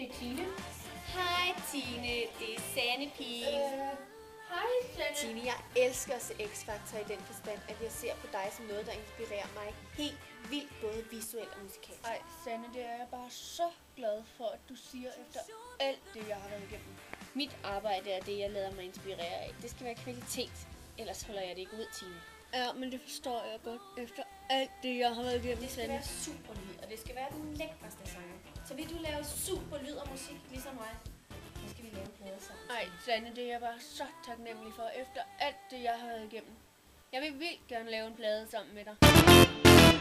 det er Tine. Hej Tine, det er Sandepigen. Hej Sanne. Tine, jeg elsker at se X-Factor i den forstand, at jeg ser på dig som noget, der inspirerer mig helt vildt, både visuelt og musikalsk. Ej Sanne, det er jeg bare så glad for, at du siger efter alt det, jeg har været igennem. Mit arbejde er det, jeg lader mig inspirere af. Det skal være kvalitet, ellers holder jeg det ikke ud, Tine. Ja, men det forstår jeg godt efter alt det, jeg har været igennem, Det skal Sanne. være super lyd, og det skal være den lækreste sanger. Så vil du lave super lyd og musik, ligesom mig? Nu skal vi lave en plade sammen. Ej Sanne, det er jeg bare så taknemmelig for efter alt det, jeg har været igennem. Jeg vil vildt gerne lave en plade sammen med dig.